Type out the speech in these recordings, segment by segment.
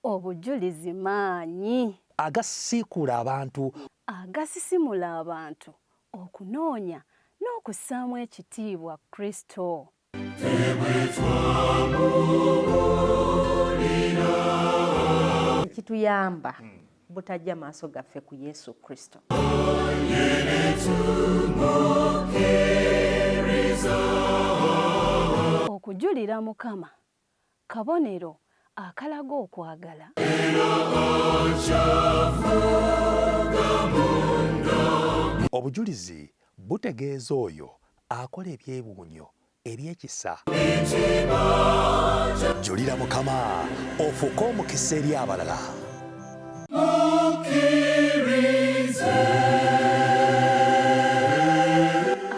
Obujulizi maanyi agasiikula abantu, agasisimula abantu okunoonya n'okussaamu ekitiibwa Kristo. Kituyamba butajja maaso gaffe ku Yesu Kristo. Okujulira Mukama kabonero akalaga okwagala. obujulizi butegeeza oyo akola ebyewuunyo ebyekisa. Julira Mukama ofuuke omukisa eri abalala.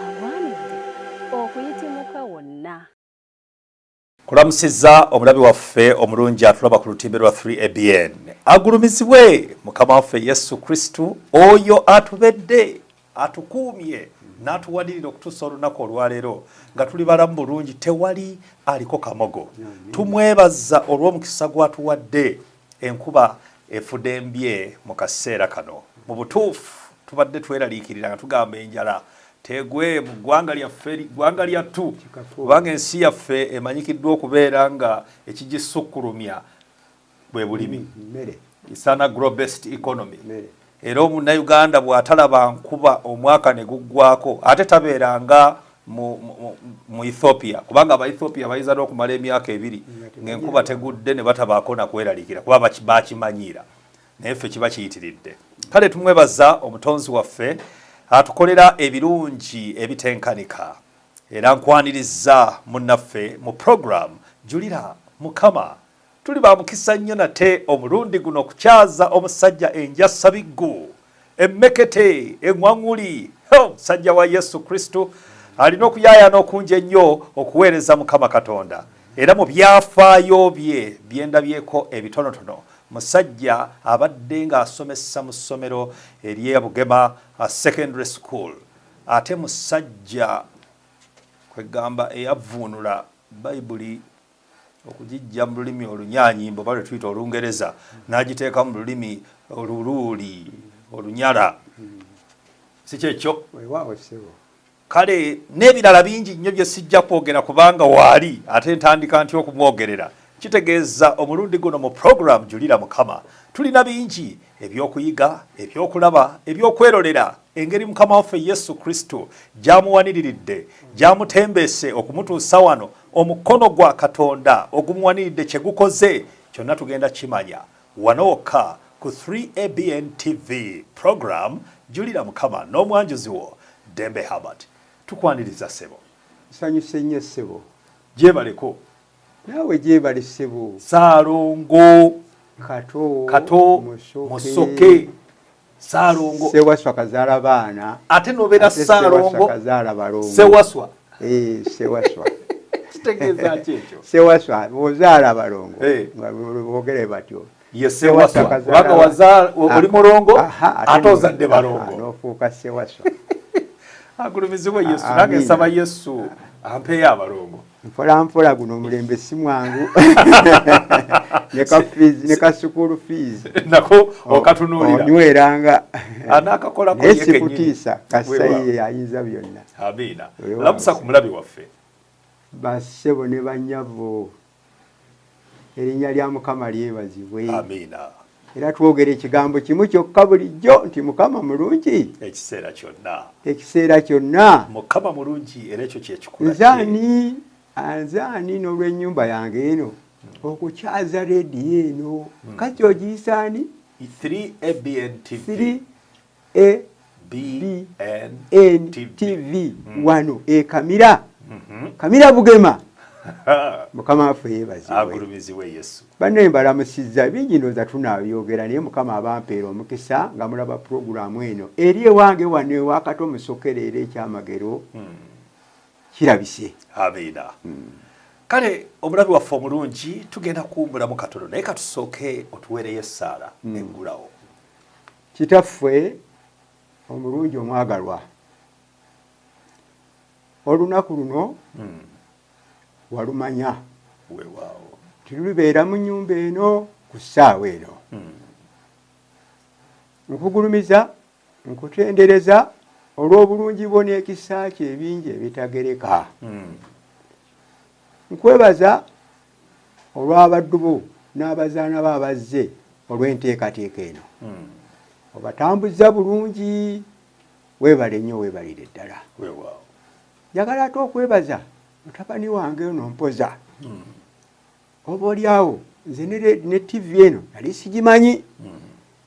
Awaanidde okuyitimuka wonna. Kulamusizza omulabi waffe omulungi atulaba ku lutimbe lwa 3ABN. Agulumizibwe Mukama waffe Yesu Kristu oyo atubedde atukuumye n'atuwanirira okutuusa olunaku olwaleero nga tuli balamu bulungi tewali aliko kamogo. Tumwebaza olw'omukisa gw'atuwadde. Enkuba efudde mbye mu kaseera kano. Mu butuufu tubadde tweraliikirira nga tugamba enjala tegwe mu ggwanga lyaffe, ggwanga lyattu, kubanga ensi yaffe emanyikiddwa okubeera nga ekigisukkulumya bwe bulimi. Isana grow-based economy. Era Omunnayuganda bw'atalaba nkuba omwaka ne guggwako ate tabeeranga mu Ethiopia, kubanga Abaethiopia bayinza n'okumala emyaka 2 ng'enkuba tegudde ne batabaako na kweraliikira kuba bakimanyiira, naye ffe kiba kiyitiridde. Kale tumwebaza omutonzi waffe atukolera ebirungi ebitenkanika era nkwaniriza munnaffe mu program Julira Mukama. Tuli ba mukisa nnyo nate omulundi guno okukyaza omusajja enjassa biggu emmekete eŋŋwaŋŋuli omusajja wa Yesu Kristo alina okuyaayana okungi ennyo okuweereza Mukama Katonda. Era mu byafaayo bye byendabyeko ebitonotono, musajja abadde ng'asomesa mu ssomero ery'e Bugema secondary school, ate musajja kwegamba eyavuunula Bayibuli okugijja mu lulimi olunyaanyimbo bale tuyita Olungereza n'agiteeka mu lulimi Oluluuli, Olunyala. Si kyekyo? Kale n'ebirala bingi nnyo bye sijja kwogera kubanga waali ate ntandika ntya okumwogerera. Kitegeeza omulundi guno mu program Julira Mukama tulina bingi ebyokuyiga, ebyokulaba, ebyokwerolera engeri Mukama waffe Yesu Kristo gy'amuwaniriridde, gy'amutembeese okumutuusa wano, omukono gwa Katonda ogumuwaniridde kye gukoze, kyonna tugenda kimanya wano wokka ku 3ABN TV program Julira Mukama n'omwanjuzi wo Dembe Herbert. Tukwaniriza ssebo. Nsanyuse nnyo ssebo. Gyebaleko. Nawe gyebale ssebo. Saalongo. Kato. Musoke. Saalongo. Sewaswa kazaala baana. Ate nobeera Saalongo. Sewaswa kazaala balongo. Sewaswa. Sewaswa. Kitegeeza ki ekyo? Sewaswa ozaala balongo. Nga boogere batyo. Ye Sewaswa. Kubanga wazaala oli mulongo ate ozadde balongo. N'ofuuka Sewaswa. Agulumizibwe Yesu. Nange nsaba Yesu ampeeyo abalongo. Mpola mpola guno omulembe si mwangu. Ne ka school fees. Nako okatunuulira. Onyweranga. Anaakakolako ye kenyini. Sikutiisa kasaye ayinza byonna. Amiina. Lamusa ku mulabi waffe. Bassebo ne bannyabo. Erinnya lya Mukama lyebazibwe. Amiina. Era twogera ekigambo kimu kyokka bulijjo nti Mukama mulungi. Ekiseera kyonna. Ekiseera kyonna. Mukama mulungi era ekyo kyekikula. Nzaani n'olw'ennyumba yange eno okukyaza leediyo eno kati ogiyisaani 3ABN TV. 3ABN TV wano Kamira. Kamira Bugema. Mukama waffe yeebazibwe. Agulumizibwe Yesu. Banne mbalamusizza bingi ndowooza tunabyogera naye Mukama abampeera omukisa nga mulaba puroguramu eno eri ewange wano ewa Kato Musoke leero ekyamagero kirabise. Amiina. Kale omulabi waffe omulungi tugenda kuwummulamu katono naye katusooke otuweereyo essaala eggulawo. Kitaffe omulungi omwagalwa, olunaku luno walumanya weewaawo tilubeera mu nnyumba eno ku ssaawa eno nkugulumiza nkutendereza olw'obulungi bwo n'ekisa kye ebingi ebitagereka nkwebaza olw'abaddu bo n'abazaana bo abazze olw'enteekateeka eno obatambuza bulungi weebale nnyo weebalire ddala weewaawo njagala ate okwebaza mutabani wange ono mpoza oba oliawo nze ne tv eno nali sigimanyi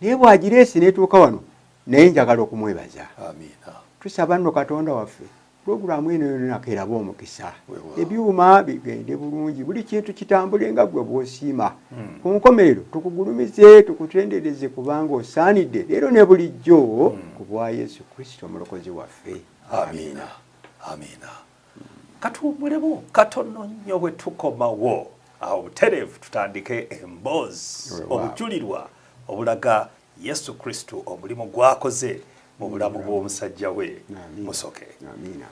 naye bwagireese neetuuka wano naye njagala okumwebaza amiina tusaba nno katonda waffe puroguramu eno yonako eraba omukisa ebyuma bigende bulungi buli kintu kitambule nga gwe bw'osiima ku nkomerero tukugulumize tukutendereze kubanga osaanidde leero ne bulijjo ku bwa yesu kristo omulokozi waffe amiina amiina katuwummulemu katono nnyo bwe tukomawo awo butereevu tutandike emboozi obujulirwa obulaga yesu kristo omulimu gwakoze mu bulamu bw'omusajja we musoke amiina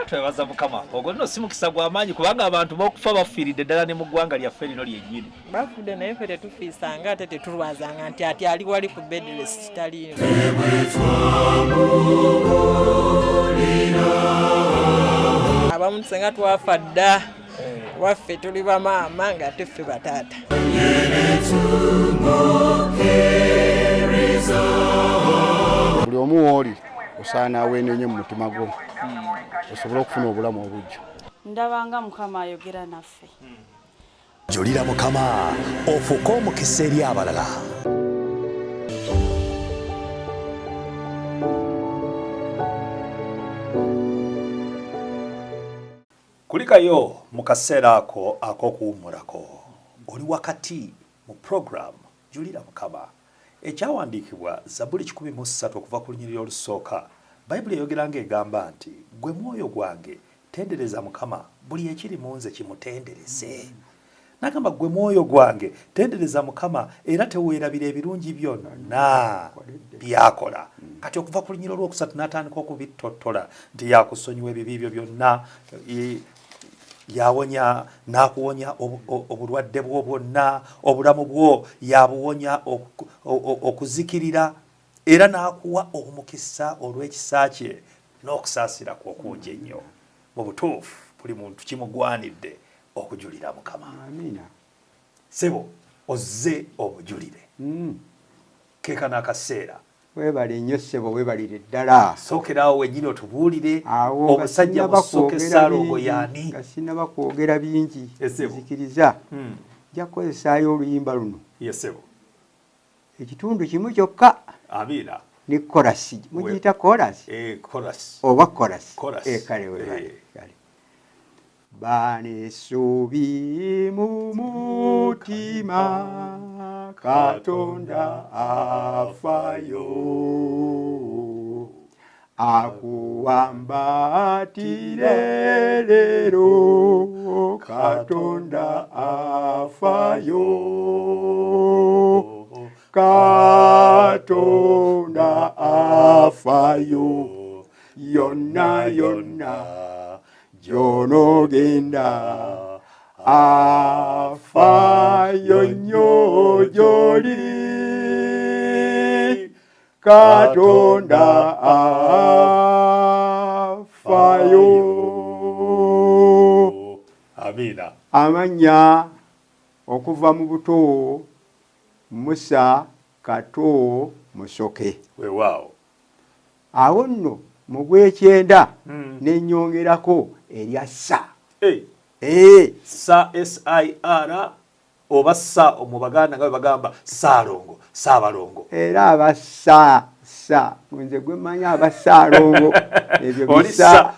twebaza mukama ogwo nno si mukisa gw'amaanyi kubanga abantu b'okufa bafiiridde ddala ne mu ggwanga lyaffe lino lyennyini bafudde naye ffe tetufiisanga ate tetulwazanga nti ati ali wali ku bedrest taliino abamu senga twafa dda waffe tuli bamaama nga teffe bataata buli omu wooli osaana aweenenye mu mutima gwo osobole okufuna obulamu obujja ndabanga mukama ayogera naffe Julira Mukama ofuuke omukisa eri abalala. kulikayo mu kaseera ako ak'okuwummulako oli wakati mu program Julira Mukama ekyawandiikibwa Zabbuli 13 okuva ku lunyiriri olusooka Bayibuli eyogera ng'egamba nti gwe mwoyo gwange tendereza Mukama buli ekiri mu nze kimutendereze. Nagamba gwe mwoyo gwange tendereza Mukama era teweerabira ebirungi byonna byakola. Kati okuva ku lunyiriri olwokusatu n'atandika okubitottola nti yakusonyiwa ebibi byo byonna yawonya nakuwonya obulwadde bwo bwonna obulamu bwo yabuwonya okuzikirira era nakuwa omukisa olw'ekisa kye n'okusaasira kw'okungi ennyo. Mu butuufu buli muntu kimugwanidde okujulira Mukama. Amiina. Sebo ozze obujulire. Keeka n'akaseera. Weebale nnyo ssebo weebalire ddala. Sookerawo wennyini otubuulire omusajja Musoke Ssaalongo y'ani? Nga sinnaba kwogera bingi. Esebo. Nzikiriza. Nja kukozesaayo oluyimba luno. Ye ssebo. Ekitundu kimu kyokka. Amiina. Ni korasi. Mugiyita korasi? Korasi. Oba korasi. Korasi. Kale weebale. Banesubi mu mutima Katonda afayo akuwambatire leero Katonda afayo Katonda afayo yonna yonna Jonogenda afayo nnyo gy'oli Katonda afayo. Amiina. Amannya okuva mu buto Musa Kato Musoke. Weewaawo. Awo nno mu gw'ekyenda ne nnyongerako erya sa. Sa SIR oba sa mu Baganda nga bwe bagamba Ssaalongo, Ssaabalongo. Era abassa nze gwe mmanyi abassaalongo ebyo bisa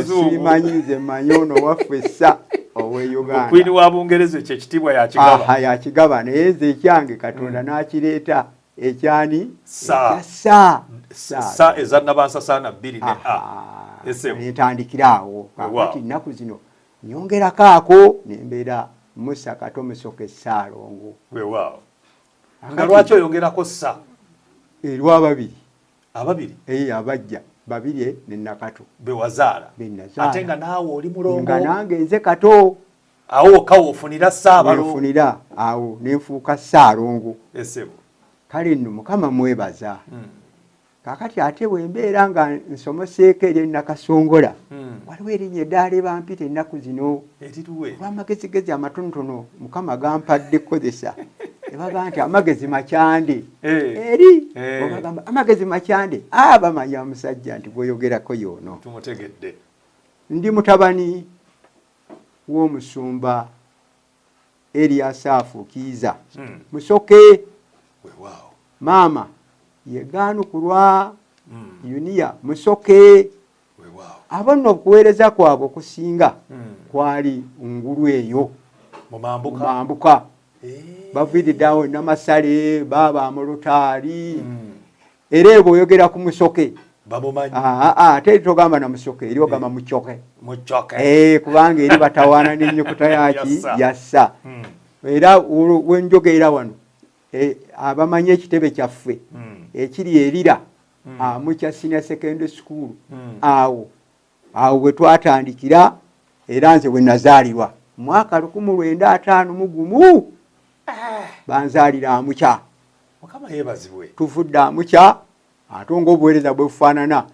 simanyi nze mmanyi ono waffe sa ow'e Uganda. Okwini wa Bungereza ekyo ekitiibwa yakigaba. Yakigaba naye nze ekyange Katonda n'akireeta ekyani sa eza Nabansasaana 2 ne A. Esebo. Netandikira awo. Kati nnaku zino nyongerako ako nembeera Musa Kato Musoke Saalongo. Weewaawo. Nga lwaki oyongerako ssa? Lw'ababiri. Ababiri? Abajja. Babiri ne Nakato. Bewazaala. Bennazaala. Ate nga naawe oli mulongo. Nga nange nze Kato. Awo kawofunira Saabalongo. Nefunira awo nenfuuka Saalongo. Esebo. Kale nno Mukama mwebaza. Kakati ate bwembeera nga nsomoseeko eri Nakasongola. Waliwo erinnya eddaala bampita ennaku zino. Erituwe. Olw'amagezigezi amatonotono Mukama gampadde kukozesa. Ebaga nti amagezi makyande. Eri. Bagamba amagezi makyande. Bamanya omusajja nti bw'oyogerako y'ono. Tumutegedde. Ndi mutabani w'omusumba Eliasafu Kiiza. Musoke. Weewaawo. Maama yegaanu kulwa Yunia Musoke. Weewaawo. Abo nno okuweereza kwabwe okusinga kwali ngulu eyo mu Mambuka. Baviiriddeawo Namasale baba mu Lutaali. Era ebo oyogera ku Musoke bamumanyi. Ate togamba na Musoke eri ogamba Mucoke. Kubanga eri batawaana n'ennyukuta yaki yassa. Era wenjogeera wano abamanyi ekitebe kyaffe ekiri erira mukya senior secondary school awo bwe twatandikira era nze bwe nazaalirwa mwaka 1951 banzaalira amukya. Mukama yeebazibwe. Tuvudde amukya ate ng'obuweereza bwe bufaanana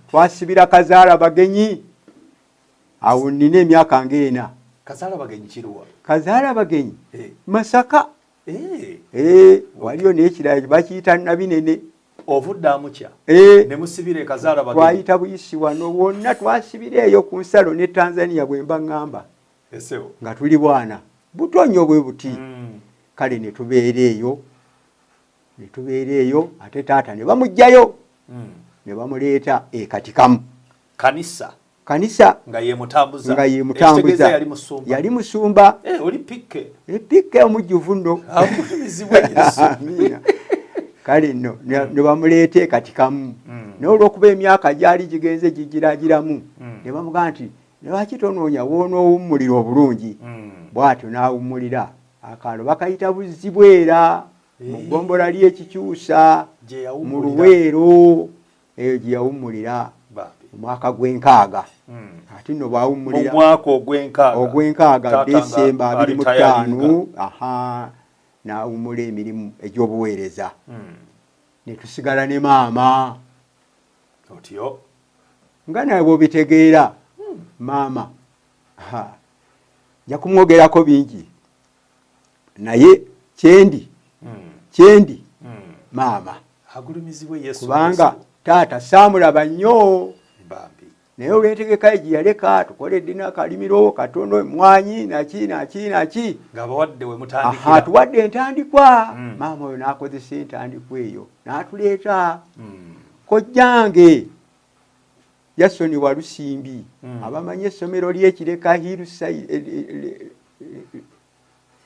twasibira kazaala bagenyi awo nnina emyaka ng'ena. Kazaala bagenyi kiruwa? Kazaala bagenyi Masaka. Waliyo n'ekirala bakiyita Nabinene. Ovudde amukya ne musibire kazaala bagenyi. Twayita buyisi wano wonna twasibira eyo ku nsalo ne Tanzania bwe mba ngamba. Eseo. Nga tuli bwana butonyo bwe buti. Kale ne tubeera eyo ate taata ne bamugjayo ne bamuleeta ekatikamu. Kanisa nga ye mutambuza. Yali musumba. Oli pikke. Pikke omujjuvu nno. Kale nno ne bamuleeta ekatikamu. N'olwokuba emyaka gyali gigenze gigiragiramu ne bamugamba nti lwaki tonoonya woonoowummulira obulungi. Bw'atyo n'awummulira. Akaalo bakayita Buzibwera mu ggombola ly'Ekikyusa mu Luweero eyo gye yawummulira omwaka gw'enkaaga. Ate nno bwawummulira mu mwaka ogw'enkaaga Desemba 25 n'awummula emirimu egy'obuweereza. Ne tusigala ne maama. Otyo nga nawe bw'obitegeera maama nja kumwogerako bingi naye kyendi maama agulumizibwe Yesu kubanga taata saamulaba nnyo naye olw'entegeka gye yaleka tukoledde n'akalimiro katono emwanyi naki ng'abawadde we mutandikira tuwadde entandikwa maama oyo n'akozesa entandikwa eyo n'atuleeta kojjange Yasoni Walusimbi abamanyi essomero ly'ekireka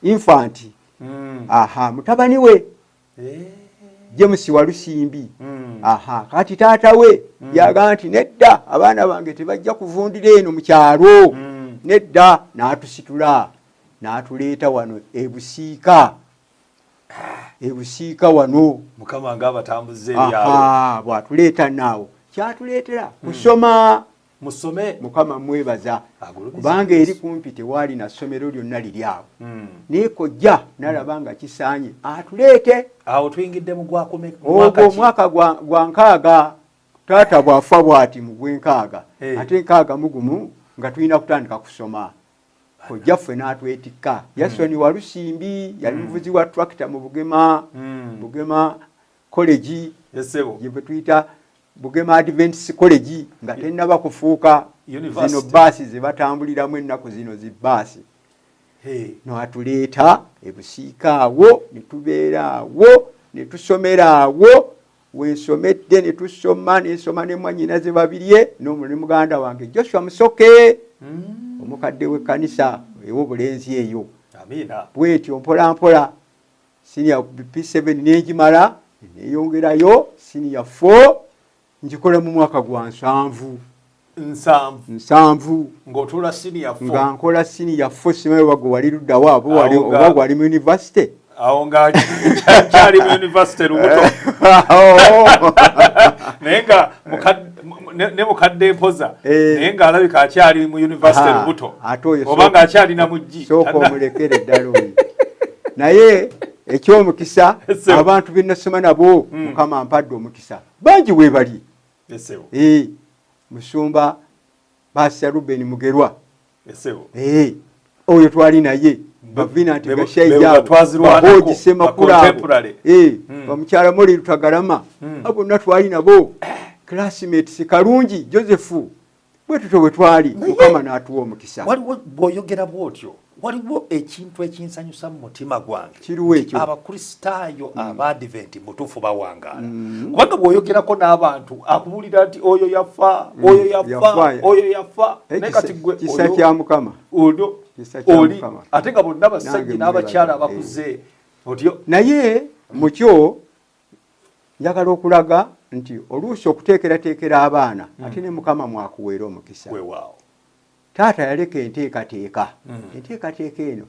Infant mutabani we James Walusimbi kati taata we yaga nti nedda abaana bange tebajja kuvundira eno mu kyalo nedda n'atusitula n'atuleeta wano ebusiika wano Mukama ng'abatambuze ebyalo bw'atuleeta naawo kyatuleetera kusoma musome Mukama mwebaza kubanga eri kumpi tewaali na ssomero lyonna liri awo naye kojja nalaba nga kisaanye atuleete awo tuyingidde mu gwakome omwaka gwa nkaaga taata bwafa bw'ati mu gw'enkaaga ate nkaaga mugumu nga tulina kutandika kusoma kojjaffe n'atwetikka Yasoni Walusimbi yali muvuzi wa tractor mu Bugema college gye tuyita Bugema Adventist College nga tennaba kufuuka zino baasi ze batambuliramu ennaku zino zi baasi. N'atuleeta ebusiika awo ne tubeera awo ne tusomera awo wensomedde ne tusoma n'ensoma ne mwannyinaze babirye ne muganda wange Joshua Musoke omukadde w'ekkanisa ew'obulenzi eyo. Bwetyo mpola mpola senior P7 n'egimala neeyongerayo senior 4 njikola mu mwaka gwa 7 nsanvu ng'otula senior 4 nga nkola senior 4 simanyi wago wali ludda waabo wali mu university awo nga kyali mu university lubuto naye nga ne mukadde mpoza naye ng'alabika akyali mu university lubuto oba ng'akyalina muggi sooka omulekere ddala oyo naye ekyomukisa abantu be nasoma nabo Mukama ampadde omukisa bangi weebali musumba Pastor Ruben Mugerwa oyo twali naye bavina nti gashaija bahoji semakula bamukyala moli Lutagalama abo natwali nabo classmates kalungi Joseph bwe tuto bwe twali Mukama n'atuwa omukisa waliwo bw'oyogera bw'otyo waliwo ekintu ekinsanyusa mu mutima gwange kiriwo ekyo abakristaayo abadiventi mutuufu bawangaala kubanga bw'oyogerako n'abantu akubuulira nti oyo yafa oyo yafa oyo yafa naye kati gwe kisa kya Mukama oli ate nga bonna basajja n'abakyala abakuze otyo naye mukyo njagala okulaga nti oluusi okuteekerateekera abaana ate ne Mukama mwakuweera omukisa taata yaleka enteekateeka enteekateeka eno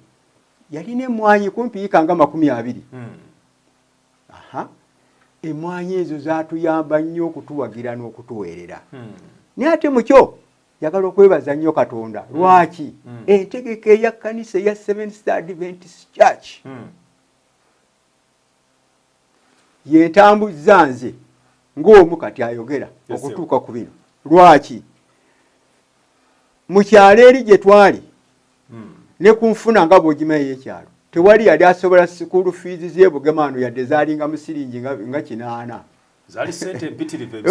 yalina emmwanyi kumpi yikanga 20 emmwanyi ezo zaatuyamba nnyo okutuwagira n'okutuweerera naye ate mukyo njagala okwebaza nnyo Katonda lwaki entegeka eya kkanisa eya Seventh Day Adventist Church yentambuzza nze ng'omu kati ayogera okutuuka ku bino lwaki mukyalo eri gye twali ne kunfuna nga bw'ogimanyi ekyalo tewali yali asobola school fees z'ebugemaano yadde zaalinga musiringi nga 8 zali sente mpitirive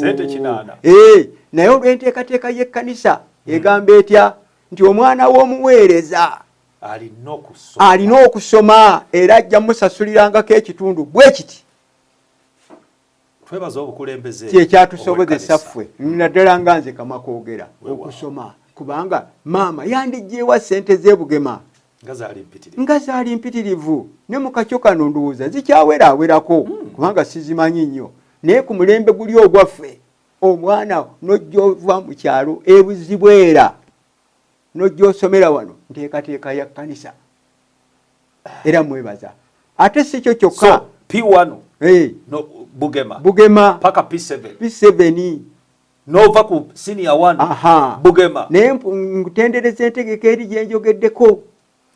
sente 8 naye olw'enteekateeka y'ekkanisa egamba etya nti omwana w'omuweereza alina okusoma era ajja musasulirangako ekitundu bwe kiti twebaza obukulembeze kyekyatusobozesa ffe naddala nga nze Kamakoogera okusoma kubanga maama yandiggyewa ssente z'ebugema nga zaali mpitirivu ne mu kakyo kano ndowooza zikyawerawerako kubanga sizimanyi nnyo naye ku mulembe guli ogwaffe omwana nojja ova mu kyalo ebuzibwera nojja osomera wano nteekateeka ya kkanisa era mwebaza ate si kyo kyokka P1 Bugema paka P7 nova ku senior 1 Bugema naye nkutendereza entegeka eri gye njogeddeko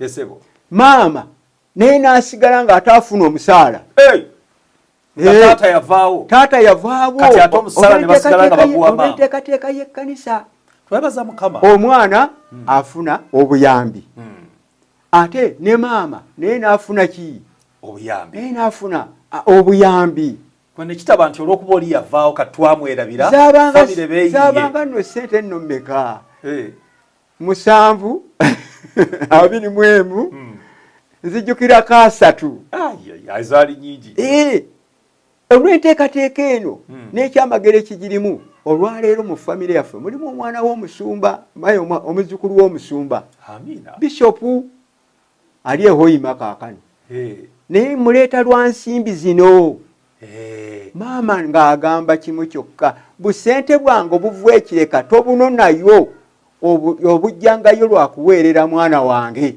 yesebo maama naye n'asigala ng'ataafuna omusaala taata yavaawo kati ate omusaala ne basigala nga baguwa maama enteekateeka y'ekkanisa twebaza Mukama omwana afuna obuyambi ate ne maama naye n'afuna ki obuyambi naye n'afuna obuyambi kwene kitaba nti olw'okuba oli yavaawo katwamwerabira famire beeyiye zaabanga nno ssente nno mmeka 7 21 nzijjukirako 3 zaali nyingi olw'enteekateeka eno n'ekyamagero ekigirimu olwaleero mu famire yaffe mulimu omwana w'omusumba omuzzukulu w'omusumba bishopu ali ehoyima kaakano naye muleeta lwa nsimbi zino maama ng'agamba kimu kyokka busente bwange obuva ekireka tobunonayo obujjangayo lwakuweerera mwana wange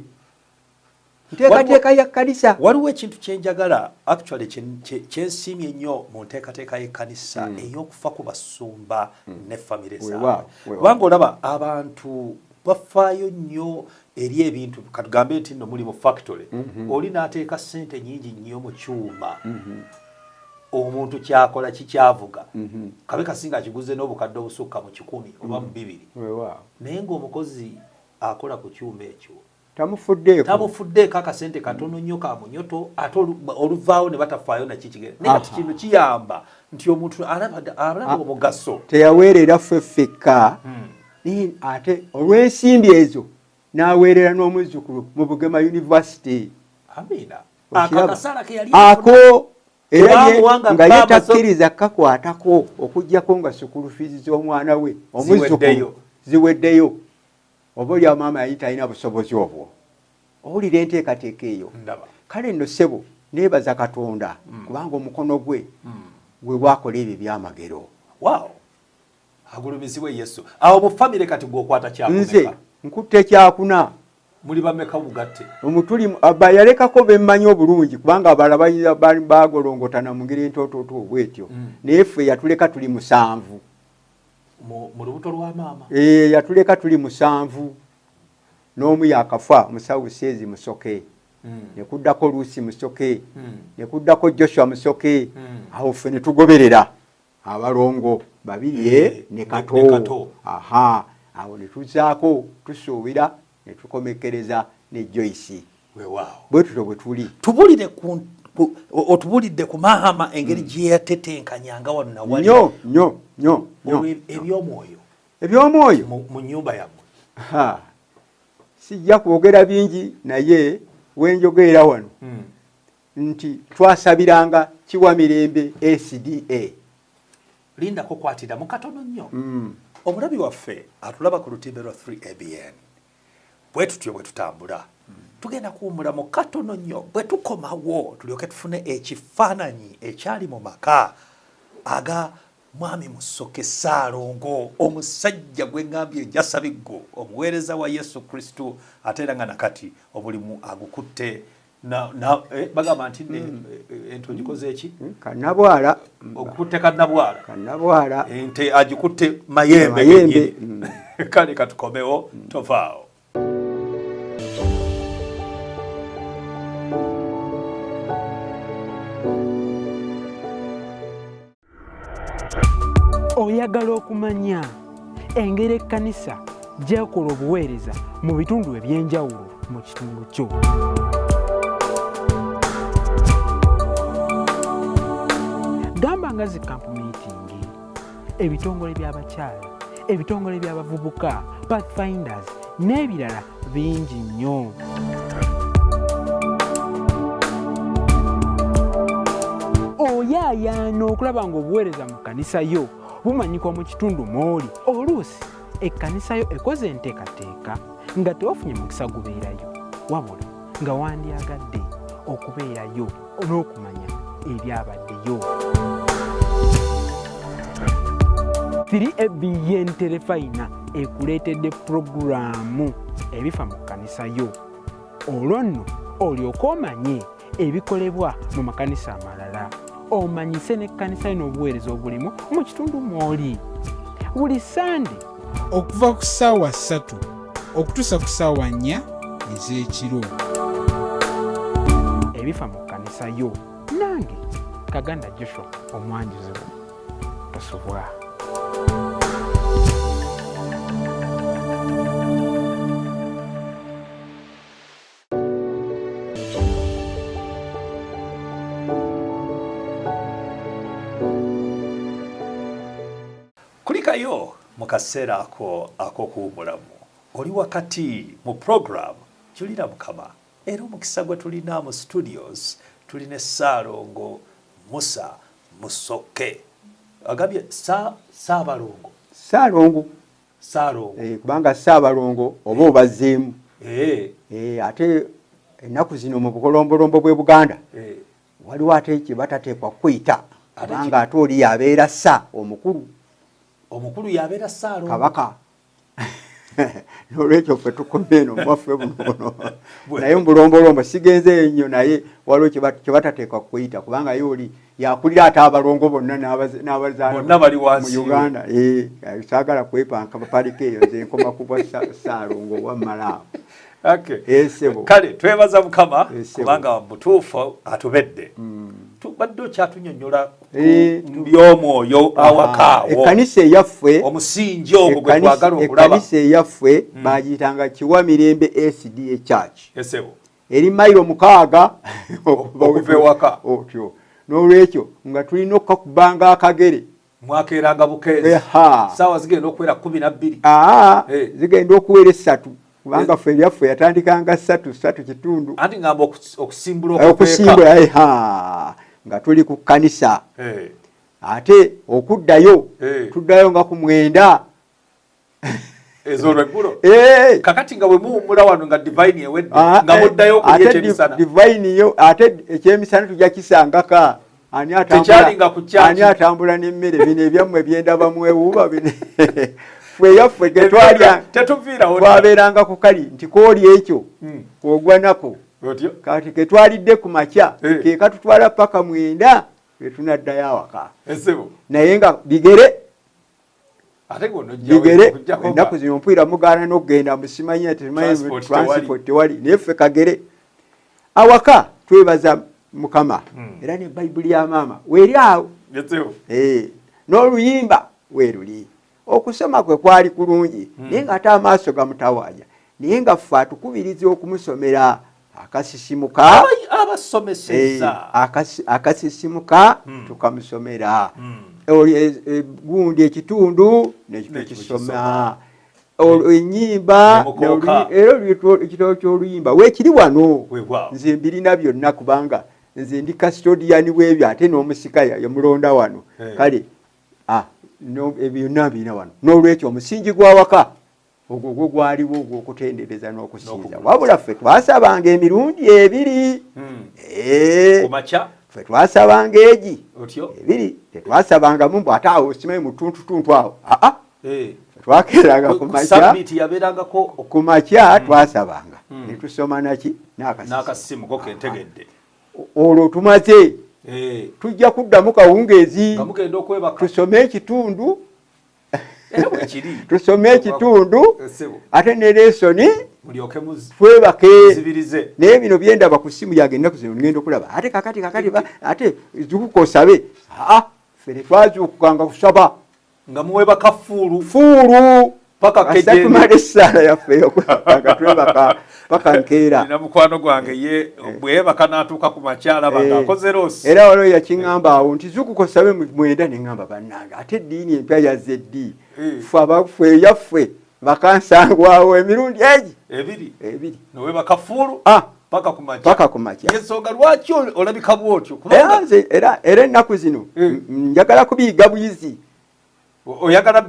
nteekateeka ya kkanisa waliwo ekintu kyenjagala actually kyensiimye ennyo mu nteekateeka y'ekkanisa ey'okufa ku basumba ne famire zaabwe kubanga olaba abantu bafaayo nnyo eri ebintu katugambe nti nno muli mu factory oli n'ateeka ssente nnyingi nnyo mu kyuma omuntu kyakola kikyavuga kabe kasinga akiguze n'obukadde obusukka mu 10 oba mu 2 naye ng'omukozi akola ku kyuma ekyo tamufuddeeko akasente katono nnyo ka munyoto ate oluvaawo ne batafaayo nakikigere naye kati kintu kiyamba nti omuntu alaba omugaso teyaweerera ffeffekka ate olw'ensimbi ezo n'aweerera n'omuzzukulu mu Bugema University ako era nga ye takkiriza kakwatako okuggyako nga sukulu fiizi z'omwana we omuzzukulu ziweddeyo oba olya maama yali talina busobozi obwo owulira enteekateeka eyo kale nno ssebo neebaza Katonda kubanga omukono gwe gwe gwakola ebyo byamagero agulumizibwe Yesu. Awo mu family kati gwokwata kyakumeka. Nze nkutte kyakuna. Muli bameka bugatte. Omutuli abayalekako bemmanyi obulungi kubanga abalaba bagolongotana mu ngeri entototo obwetyo. Naye ffe yatuleka tuli 7. Mu lubuto lwa maama. Yatuleka tuli 7. N'omu yakafa musawo Sezi Musoke. Ne kuddako Lucy Musoke. Ne kuddako Joshua Musoke. Awo ffe ne tugoberera abalongo babiri ne Kato. Aha. Awo ne tuzaako tusuubira ne tukomekereza ne Joyce. Weewaawo. Bwe tuli. Tubulire otubulidde ku Mahama engeri gye yatetenkanyanga wano na wali. Nnyo. Ebyomwoyo. Ebyomwoyo mu nnyumba yammwe. Sijja kwogera bingi naye wenjogerera wano. Nti twasabiranga Kiwamirembe SDA. Lindako kwatira mu katono nnyo. Omulabi waffe atulaba ku lutimbe lwa 3ABN. Bwe tutyo bwe tutambula. Tugenda kuwumula mu katono nnyo bwe tukomawo tulyoke tufune ekifaananyi ekyali mu maka aga Mwami Musoke Ssaalongo, omusajja gwe ngambye Jasabiggo, omuweereza wa Yesu Kristo, ate era nga nakati omulimu agukutte bagamba nti entugikoze eki? Kannabwala. Okukutte kannabwala. Kannabwala. Ente agikutte mayembe. Kale katukomewo tovaawo. Oyagala okumanya engeri ekkanisa gy'ekola obuweereza mu bitundu eby'enjawulo mu kitundu kyo. Gamba nga zi camp meeting, ebitongole by'abakyala, ebitongole by'abavubuka, pathfinders n'ebirala bingi nnyo. Oyaayaana okulaba ng'obuweereza mu kkanisa yo bumanyikwa mu kitundu mw'oli. Oluusi ekkanisa yo ekoze enteekateeka nga tewafunye mukisa gubeerayo, wabula nga wandyagadde okubeerayo n'okumanya ebyabaddeyo. 3ABN Terefayina ekuleetedde puroguraamu ebifa mu kkanisa yo. Olwo nno olyoke omanye ebikolebwa mu makanisa amalala. Omanyise n'ekkanisa yo n'obuweereza obulimu mu kitundu mw'oli. Buli Sande okuva ku ssaawa 3 okutuusa ku ssaawa 4 ez'ekiro. Ebifa mu kkanisa yo. Nange Kaganda Joshua omwanjuzi Tosubwa. Kulikayo mu kaseera ak'okuwumulamu oli wakati mu program Julira Mukama era omukisa gwe tulina mu studios tuline Ssaalongo Musoke agambye Ssaalongo kubanga Ssaabalongo oba obazeemu ate ennaku zino mu bukolombolombo bw'e Buganda waliwo ate kye batateekwa kwita kubanga ate oli yabeera omukulu yabeera Ssaalongo kabaka. Nolwekyo ffe tukomye eno mwaffe buno naye mbulombolombo sigenze ennyo naye waliwo kye batateekwa kwita kubanga ye oli yakulira ate abalongo bonna n'abazaala mu Uganda. Saagala kwepanka bapaliko eyo nze nkoma kubwa Ssaalongo wamalaawo. Kale twebaza Mukama kubanga mutuufu atubedde. Tubadde okyatunyonnyola by'omwoyo awakaawo. Ekkanisa eyaffe omusingi ogwo gwe twagala okulaba. Ekkanisa eyaffe bagiyitanga Kiwamirembe SDA Church. Eri mayiro 6 okuva ewaka. Otyo. N'olwekyo nga tulina okukubanga akagere. Mwakeeranga bukeezi. Ssaawa zigenda okuwera 12. Zigenda okuwera 3. Kubanga ffe ebyaffe yatandikanga 3 kitundu. Anti ngamba okusimbula nga tuli ku kkanisa. Ate okuddayo tuddayo nga ku 9 ez'olweggulo. Kakati nga bwe muwummula wano nga divine ewedde nga muddayo okulya ekyemisana. Divine yo ate ekyemisana tujja kisangaka ani atambula n'emmere bino ebyammwe byendaba mwewuuba bino ffe yaffe twabeeranga ku kali nti kooli ekyo ogwa nako kati ketwalidde ku makya ke katutwala paka 9 tetunaddayo awaka naye nga bigere ennaku zino mpwira mugaana n'okugenda musimanyi transport tewali naye ffe kagere awaka twebaza Mukama era ne Bayibuli ya maama weeri awo n'oluyimba weeruli okusoma kwe kwali kulungi naye nga ate amaaso gamutawanya naye nga ffe atukubiriza okumusomera akasisimuka akasisimuka tukamusomera gundi ekitundu nekisoma ennyimba era ekitabo ky'oluyimba weekiri wano nze mbirina byonna kubanga nze ndi custodian w'ebyo ate n'omusika yamulonda wano kale byonna mbirina wano n'olwekyo omusingi gw'awaka ogwo gwo gwaliwo ogw'okutendereza n'okusinza wabula ffe twasabanga emirundi 2 ffe twasabanga egi 2 tetwasabangamu mbw ate awo simanyi mutuntutuntu awo twakeranga ku makya twasabanga netusoma naki n'akasimu olwo tumaze tujja kuddamu kawungeezi tusome ekitundu ate ne lesoni twebake naye bino byendaba ku ssimu yange ennaku zino ngenda okulaba ate kakati ate zukuka osabe ffe tetwazuukukanga kusaba nga muwebaka fuulu asatumala essaala yaffe yokwanga twebaka paka nkeera nina mukwano gwange ye bweyebaka n'atuuka ku makyala bangaakoze loosi era waliwo yakiŋŋamba awo nti zukuka osabe 9 ne ŋŋamba bannange ate eddiini empya yazze ddi ffe yaffe bakansangwawo emirundi egi 2 nowebaka fuulu paka ku makya ensonga lwaki olabika bwotyo era ennaku zino njagala kubiyiga bwizi oyagala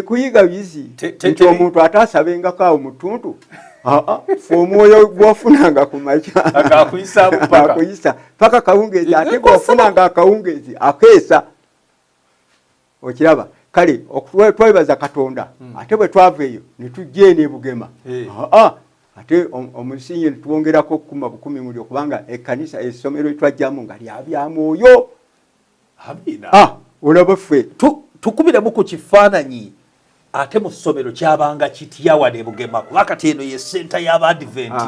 kuyiga bwizi nti omuntu ate asabengako awo mutuntu ffe omwoyo gwofunanga ku makya akuyisa paka kawungeezi ate gwofunanga akawungeezi akeesa okiraba kale twebaza Katonda ate bwe twava eyo ne tujja eno e Bugema ate omusingi ne twongerako 10 muli okubanga ekkanisa essomero twajjamu nga lya mwoyo olaba ffe tukubiremu ku kifaananyi ate mu ssomero kyabanga kitya wane Bugema kuba kati eno ye senta y'Abadventi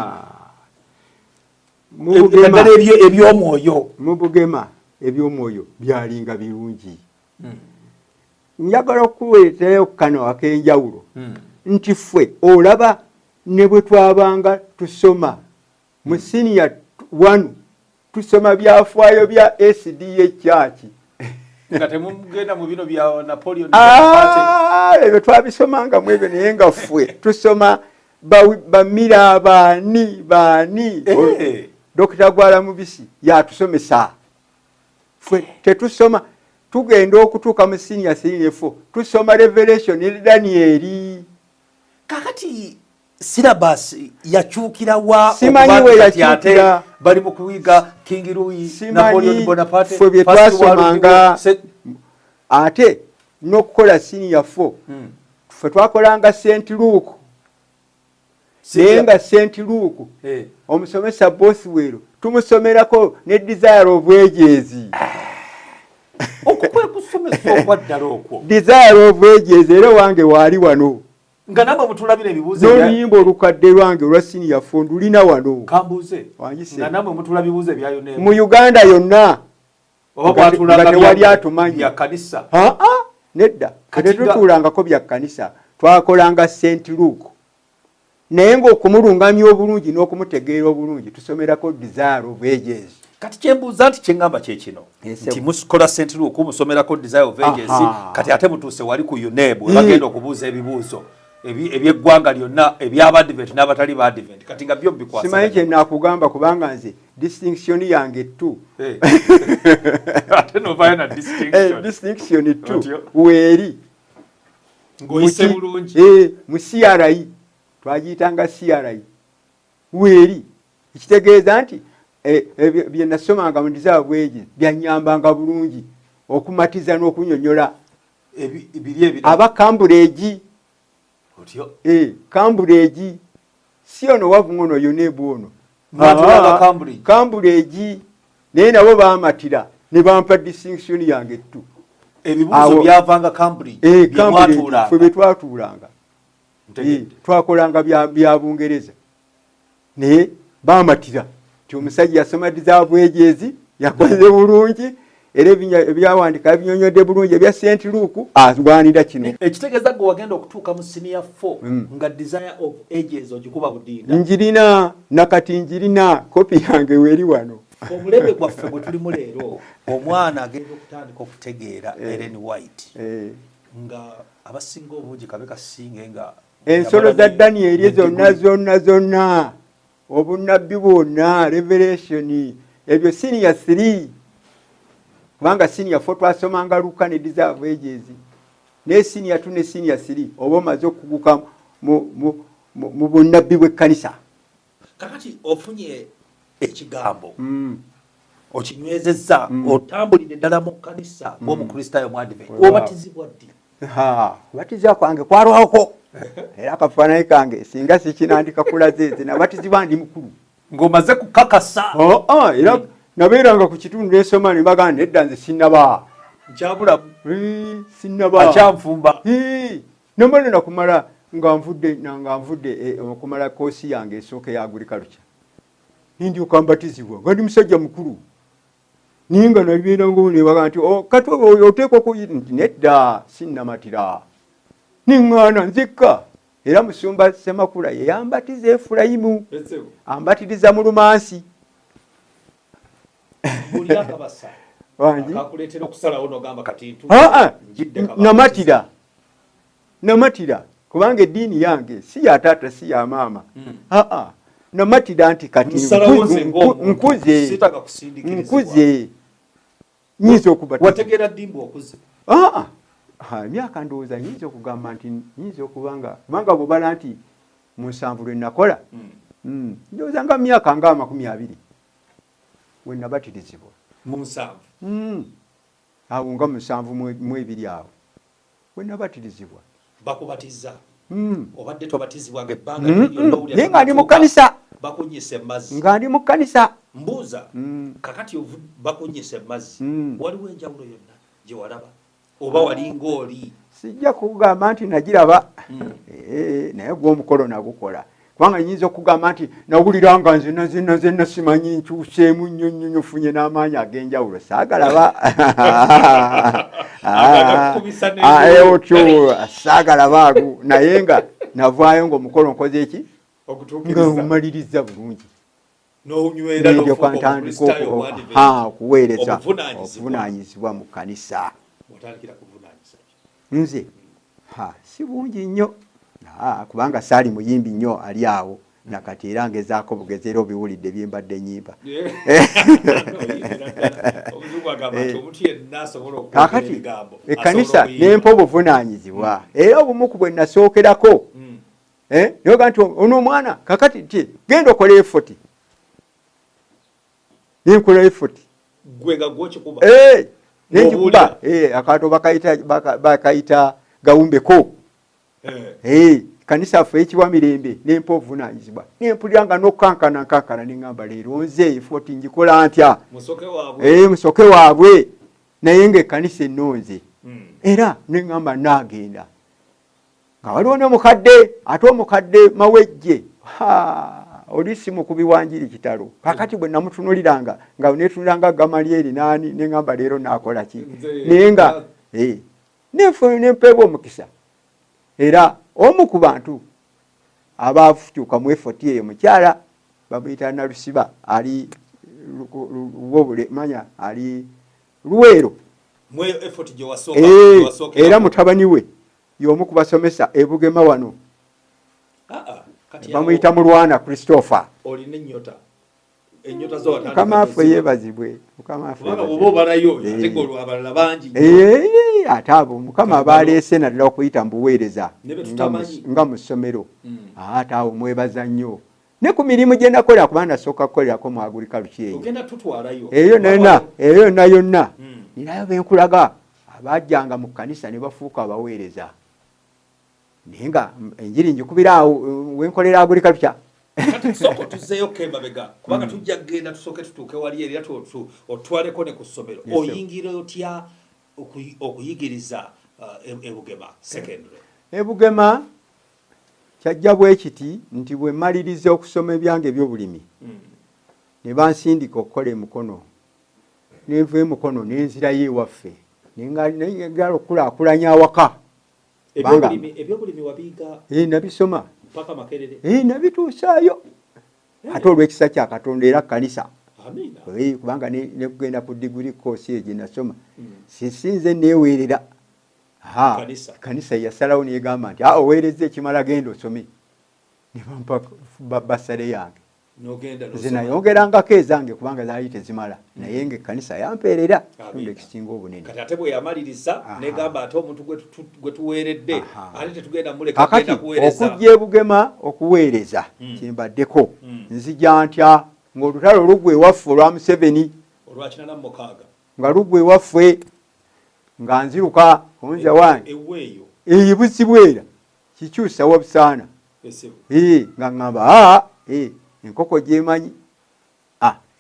eddala ebyomwoyo mu Bugema ebyomwoyo byalinga birungi njagala okuweetayo kano ak'enjawulo nti ffe olaba ne bwe twabanga tusoma mu senior 1 tusoma byafaayo bya SDA Church nga temugenda mu bino bya Napoleon ebyo twabisomanga mu ebyo naye nga ffe tusoma bamira baani Dr. Gwala Mubisi yatusomesa ffe tetusoma tugenda okutuuka mu senior 4 tusoma Revelation ne Daniel kakati syllabus yakyukira wa simanyi we yakyukira bali mu kuyiga King Louis Napoleon Bonaparte fwe bye twasomanga ate n'okukola senior 4 ffe twakolanga St. Luke naye nga St. Luke omusomesa Boswell tumusomerako ne Desire of Ages okukwe kusomesa okwaddala okwo Desire of Ages era wange wali wano nga namwe mutulabira ebibuuzo n'oluyimba olukadde lwange olwa senior 4 ndulina wano kambuuze nga namwe mutula bibuuzo ebyayo mu Uganda yonna nga tewali atumanyi bya kanisa nedda tetutuulangako bya kanisa twakolanga St. Luke naye ng'okumulungamya obulungi n'okumutegeera obulungi tusomerako Desire of Ages kati kyembuuza nti kyeŋŋamba kyekino nti mukola St. Luke musomerako Desire of Ages kati ate mutuuse wali ku UNEB bagenda okubuuza ebibuuzo ebyeggwanga lyonna eby'Abadvent n'abatali b'Advent kati nga byo bikwasa simanyi kye nakugamba kubanga nze distinction yange 2 ate novayo na distinction 2 weeri ng'oyise bulungi mu CRI twagiyitanga CRI weeri ekitegeeza nti bye nasomanga mu disaabweegi byanyambanga bulungi okumatiza n'okunyonyola aba Cambridge Cambridge si ono wavuŋono yoneebu ono Cambridge naye nabo baamatira ne bampa distinction yange ettu ebibuuzo byavanga Cambridge ffe bye twatuulanga twakolanga bya Bungereza naye baamatira nti omusajja yasoma disaabweegi ezi yakoze bulungi era ebyawandika binyonyodde bulungi ebya St. Luke agwanira kino ekitegeeza gwe wagenda okutuuka mu senior 4 nga desire of ages ogikuba budinda njirina nakati njirina kopi yange weri wano omulebe gwaffe bwe tulimu leero omwana agenda okutandika okutegeera Ellen White nga abasinga obungi kabe kasinge nga ensolo za Daniel zonna obunnabbi bwonna revelation ebyo senior 3 kubanga senior 4 twasomanga Luka ne deserve ages ne senior 2 ne senior 3 oba omaze okuguka mu bunnabbi bw'ekkanisa kakati ofunye ekigambo okinywezezza otambulire ddala mu kkanisa ng'omukristaayo mwadiventi obatizibwa ddi kubatiza kwange kwalwako era akafaananyi kange singa sikinandika kulaze nabatizibwa ndi mukulu ng'omaze kukakasa era nabeeranga ku kitundu n'esoma ne mbagamba nedda nze sinnaba nkyabulamu sinnaba akyanfumba nomale nakumala nga nvudde okumala koosi yange esooka ya agriculture ndyoka mbatizibwa nga ndi musajja mukulu naye nga nabeeranga nebaga nti kati oteekwa nti nedda sinnamatira niŋŋaana nzekka era musumba Semakula yeyambatiza Efulayimu ambatiriza mu Lumansi namatira kubanga eddiini yange si ya taata si ya maama namatira nti kati nkuze nyinza okubatiza emyaka ndowooza nyinza okugamba nti nyinza okubanga bw'obala nti mu 7 lwe nakola ndowooza nga myaka nga 20 we nabatirizibwa mu 7 awo nga mu 7 mu 2 awo we nabatirizibwa bakubatiza obadde tobatizibwa ebbanga naye nga ndi mu kkanisa bakunyisa emmazzi nga ndi mu kkanisa mbuuza kakati bakunyisa emmazzi waliwo enjawulo yonna gye walaba oba walinga oli sijja kugamba nti nagiraba naye gw'omukolo nagukola kubanga nyinza okugamba nti nawulira nga nzenna simanyi nkyuseemu nnyo funye n'amaanyi ag'enjawulo saagalaba otyo saagalaba ago naye nga navaayo ng'omukolo nkoze eki nga omaliriza bulungi okuweereza obuvunaanyizibwa mu kkanisa nze si bungi nnyo kubanga saali muyimbi nnyo ali awo nakati era ngezaako bugezi era obiwulidde byembadde nnyimba kakati ekkanisa nempa obuvunaanyizibwa era obumu ku bwe nasookerako nayoga nti ono omwana kakati ti genda okola effort nenkola effort nenjikuba akaato bakayita gawumbeko kanisa ffe ekiwa mirembe nempa obuvunaanyizibwa nempulira nga nokukankana neŋŋamba leero nze effort njikola ntya musoke waabwe naye ngaekkanisa ennonze era neŋŋamba naagenda nga waliwo n'omukadde ate omukadde mawejje oli si mukubi wanjiri kitalo kakati bwe namutunuliranga nga netunulanga Gamalyeri nani neŋŋamba leero naakola ki naye nga nempeebwa omukisa era omu ku bantu abaafutuuka mu effort eyo mukyala bamuyita Nalusiba ali manya ali Luweero era mutabani we y'omu ku basomesa ebugema wano bamuyita Mulwana Christopher Mukama waffe yeebazibwe ate abo Mukama abaleese naddala okuyita mu buweereza nga mu ssomero ate awo mwebaza nnyo ne ku mirimu gye nakolera kuba nasooka kukolerako mu agriculture ogenda tutwalayo eyo yonna ninayo benkulaga abajjanga mu kkanisa ne bafuuka abaweereza naye nga enjiri njikubira awo wenkolera agriculture kati soko tuzeeyo kembabega kubanga tujja kgenda tusooke tutuuke wali era otwaleko ne ku ssomero oyingira otya okuyigiriza ebugema secondary ebugema kyajja bwe kiti nti bwe maliriza okusoma ebyange ebyobulimi ne bansindika okukola emukono nenva emukono nenzirayo ewaffe nengala okukulaakulanya awaka ebyobulimi wabiga nabisoma mpaka Makerere nabituusaayo ate olw'ekisa kya Katonda era kanisa amina kubanga nekugenda ku degree course egye nasoma sinze neeweerera kanisa yasalawo negamba nti oweereza ekimala genda osome ne bampa basale yange nze nayongerangako ezange kubanga zaali tezimala naye nga ekkanisa yampeerera kitundu ekisinga obunene kati ate bwe yamaliriza negamba ate omuntu gwe tuweeredde ate tetugenda muleka genda kuweereza okujja ebugema okuweereza kyembaddeko nzija ntya ng'olutalo lugwe ewaffe olwa Museveni nga lugwe ewaffe nga nziruka onza wange ebusibwera kikyusa wabusaana nga ŋŋamba enkoko gyemanyi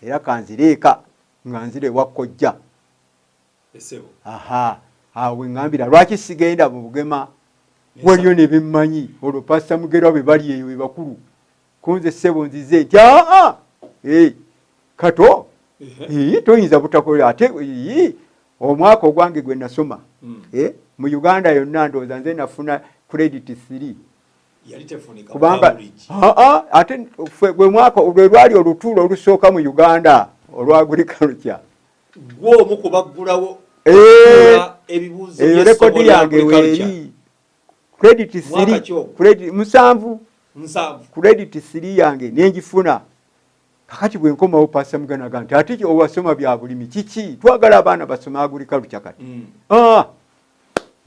era kanzireeka nga nzira ewakkojja awe ŋŋambira lwaki sigenda mu bugema waliyo ne bemmanyi olwo Pasita Mugerwa bwe bali eyo bakulu kunze ssebo nzize nti Kato toyinza butakola ate omwaka ogwange gwe nasoma mu Uganda yonna ndowooza nze nafuna credit 3 kubanga ate gwe mwaka lwe lwali olutuulo olusooka mu Uganda olwa agriculture gwomu kubaggulawo ebibuuzo eyo rekodi yange weeri credit 3 credit 3 yange nengifuna kakati bwe nkomawo Pasita Muganaga nti ate owasoma bya bulimi kiki twagala abaana basoma agriculture kati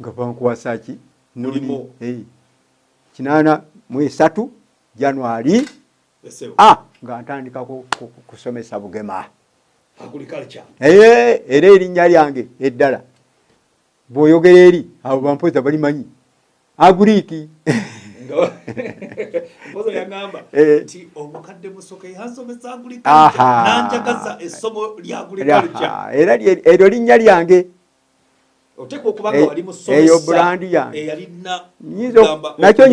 nga bankuwasa ki mulimo 83 January nga ntandika kusomesa bugema agriculture era erinnya lyange eddala bw'oyogera eri abo bampoza balimanyi aguriki mpozo yangamba nti omukadde Musoke yansomesa agriculture nanjagaza essomo lya agriculture era eryo linnya lyange oteekwa okubanga wali musomesa eyo brandi yange eyalina nakyo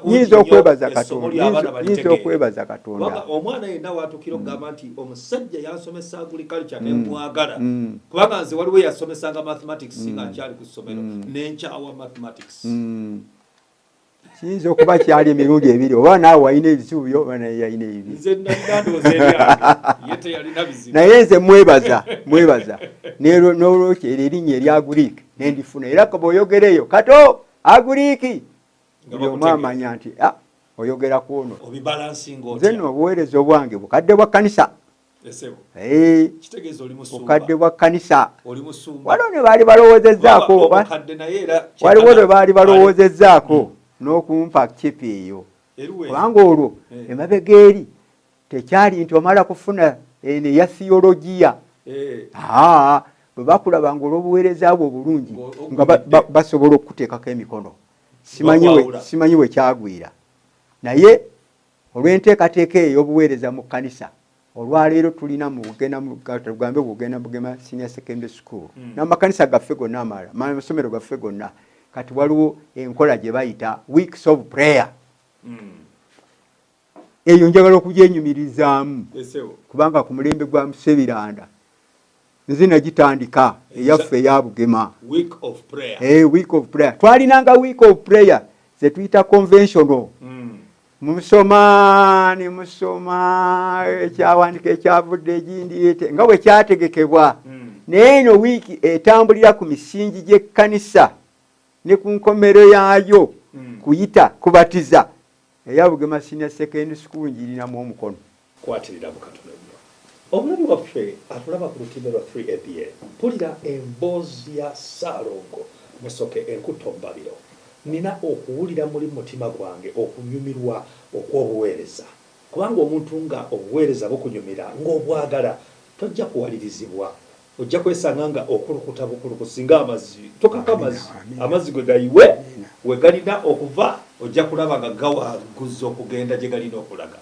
nyinza okwebaza Katonda nyinza okwebaza Katonda omwana yenna watukira okugamba nti omusajja yansomesa agriculture nemwagala kubanga nze waliwo yasomesanga mathematics nga nkyali ku ssomero nenkyawa mathematics kiyinza okuba kyali emirundi ebiri oba naawe walina ebizibu byo oba naye yalina ebibiri naye nze mwebaza n'olwekyo eryo erinnya erya Greek nendifuna era bw'oyogera eyo Kato aguriiki buli omu amanya nti oyogera ku ono nze nno obuweereza obwange bukadde bwa kkanisa bukadde bwa kkanisa waliwo ne baali balowoozezaako waliwo ne baali balowoozezaako n'okumpa kipi eyo kubanga olwo emabega eri tekyali nti omala kufuna eno eya theologiya bwe bakulabanga olw'obuweereza bwe obulungi nga basobola okukuteekako emikono simanyi we kyagwira naye olw'enteekateeka ey'obuweereza mu kkanisa olwaleero tulina tugambe bugenda bugema senior secondary school n'amakanisa gaffe gonna amala amasomero gaffe gonna kati waliwo enkola gye bayita weeks of prayer eyo njagala okugyenyumirizaamu kubanga ku mulembe gwa Musebiranda nze nagitandika eyaffe eya Bugema week of prayer twalinanga week of prayer ze tuyita conventional musoma ekyawandika ekyavudde egindi nga bwe kyategekebwa naye eno wiiki etambulira ku misingi gy'ekkanisa ne ku nkomero yaayo kuyita kubatiza eya Bugema Senior Secondary School njirinamu omukono kwatirira bukatono nnyo omulabi waffe atulaba ku lutindo lwa 3ABN mpulira emboozi ya Ssaalongo Musoke enkuto mbabiro nina okuwulira muli mutima gwange okunyumirwa okw'obuweereza kubanga omuntu nga obuweereza bukunyumira ng'obwagala tojja kuwalirizibwa ojja kwesanga nga okulukuta bukulukusinga amazzi tokaka amazzi gwe gayiwe we galina okuva ojja kulaba nga gawaguza okugenda gye galina okulaga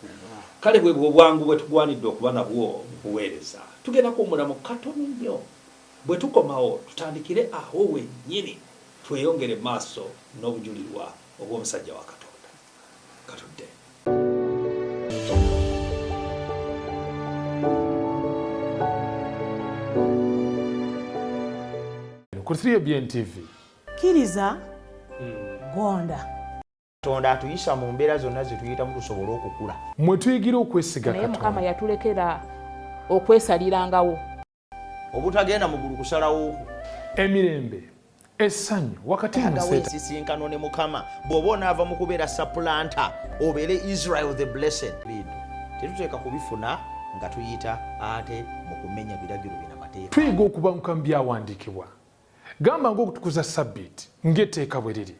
kale bwe bwangu bwe tugwanidde okuba nabwo buweereza tugenda kuwumulamu katono nnyo bwe tukomawo tutandikire awo wennyini tweyongere maaso n'obujulirwa obw'omusajja wa Katonda katudde ku 3ABN TV kiriza gonda Katonda atuyisa mu mbeera zonna ze tuyitamu tusobole okukula mwe tuyigira okwesiga naye Mukama yatulekera okwesalirangawo obutagenda mu ggulu kusalawo emirembe essanyu wakati ensisinkano ne Mukama bw'oba onaava mu kubeera sapulanta obeere Israel the blessed bintu tetuteeka kubifuna nga tuyita ate mu kumenya biragiro bina mateeka tuyiga okubanguka mu byawandiikibwa gamba ng'okutukuza sabbiiti ng'etteeka bwe liri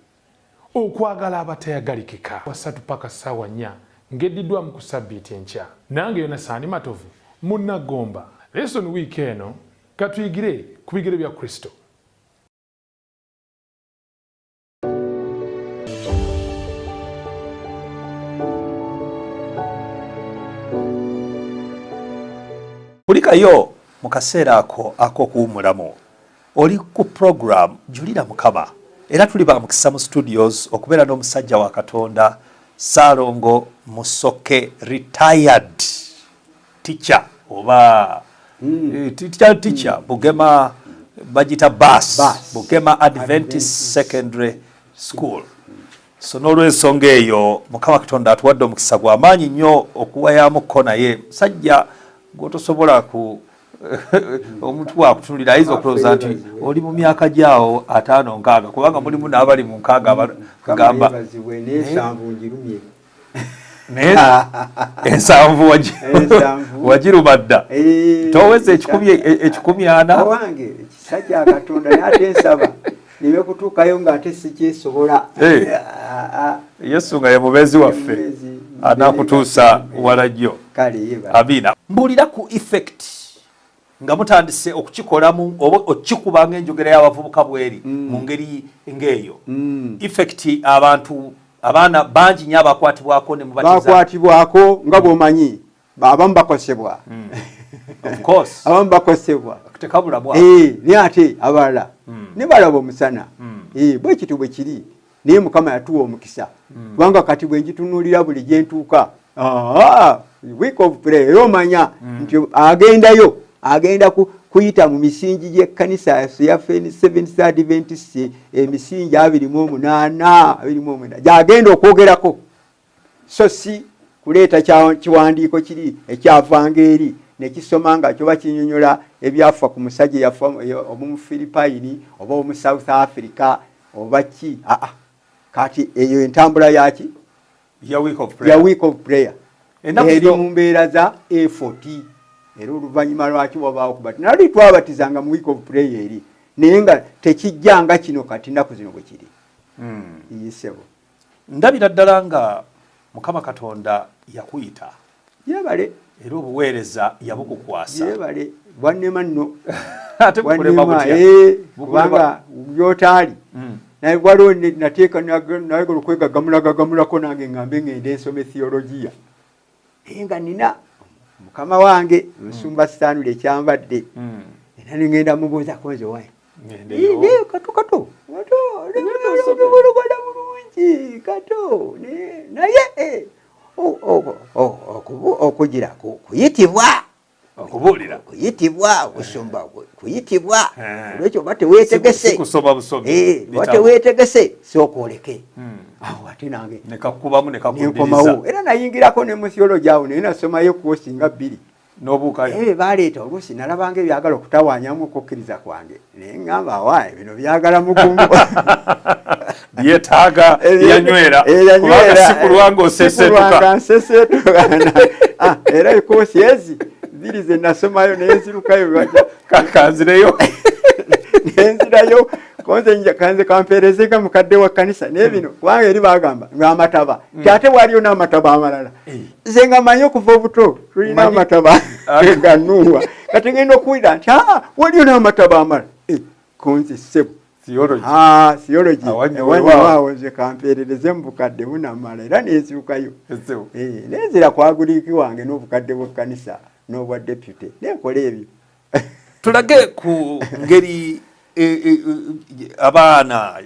okwagala abatayagalekeka 3 paka ssaawa 4 ng'eddiddwamu ku sabbiiti enkya nange Yonasaani Matovu munnagomba lesson week eno katuyigire ku bigere bya Kristo kulikayo mu kaseera ako ak'okuwummulamu oli ku program Julira Mukama era tuli ba mukisa mu studios okubeera n'omusajja wa Katonda Saalongo Musoke retired teacher oba teacher Bugema bagita bus Bugema Adventist Secondary School so n'olw'ensonga eyo Mukama Katonda atuwadde omukisa gw'amaanyi nnyo okuwayamu ko naye musajja gwotosobola ku omuntu wakutunulira ayinza okulowooza nti oli mu myaka gyawo 5-6 kubanga mulimu n'abali mu 6 agamba ensanvu wagiruma dda toweza 180 wange ekisa kya Katonda nate nsaba nibe kutuukayo ng'ate sikyesobola Yesu nga ye mubeezi waffe anakutuusa wala nnyo amina mbuulira ku effect nga mutandise okukikolamu oba okikubanga enjogera y'abavubuka bweri mu ngeri ng'eyo effect abaana bangi nnyo abakwatibwako ne bakwatibwako nga bw'omanyi abamu bakosebwa of course abamu bakosebwa tekabulabwa naye ate abalala ne balaba omusana bwe kitu bwe kiri naye Mukama yatuwa omukisa kubanga kati bwe njitunuulira buli gye ntuuka week of prayer era omanya nti agenda kuyita mu misingi gy'ekkanisa yaffe Seventh Adventist emisingi 28 gy'agenda okwogerako so si kuleeta kiwandiiko kiri ekyavanga eri nekisoma nga kyoba kinyonyola ebyafa ku musajja yafa oba mu Philippine oba mu South Africa oba ki kati eyo entambula yaki ya week of prayer eri mu mbeera za A40 era oluvannyuma lwaki wabaawo kubati nali twabatizanga mu week of prayer eri naye nga tekijjanga kino kati nnaku zino bwe kiri yisebo ndabira ddala nga Mukama Katonda yakuyita yebale era obuweereza yabukukwasa yebale bwannema nno ate bukulema butya kubanga byotaali naye waliwo nateeka nayagala okwegagamulako nange ngambe ngende ensome theologiya nga nina mukama wange nsumba sitanule ekyambadde era nengenda mubuuza konze wayi kato bulungi kato naye okugira kuyitibwa kuyitibwa busumba kuyitibwa olwekyo oba teweetegese oba teweetegese sookwoleke awo ate nange nenkomawo era nayingirako ne mu theology awo naye nasomayo kwosi nga 2 n'obuukayo baleeta oluusi nalabanga ebyagala okutawanyamu okukkiriza kwange naye ngamba awaye bino byagala mukumu byetaaga yanywera kubanga si kulwanga oseseetuka era ekoosi ezi 2 ze nasomayo naye nzirukayo kakanzireyo nenzirayo konze kanze kamperezeka mukadde wa kanisa nebino wange eri bagamba ng'amataba kyate waliyo n'amataba amalala nze nga manyi okuva obuto tulina amataba ganuwa kati ngenda okuwulira nti waliyo n'amataba amalala konze ssebo theology waawo nze kamperereze mu bukadde bunamala era nensibukayo nenzira kwaguliki wange n'obukadde bw'ekkanisa n'obwa deputy nenkola ebyo tulage ku ngeri abaana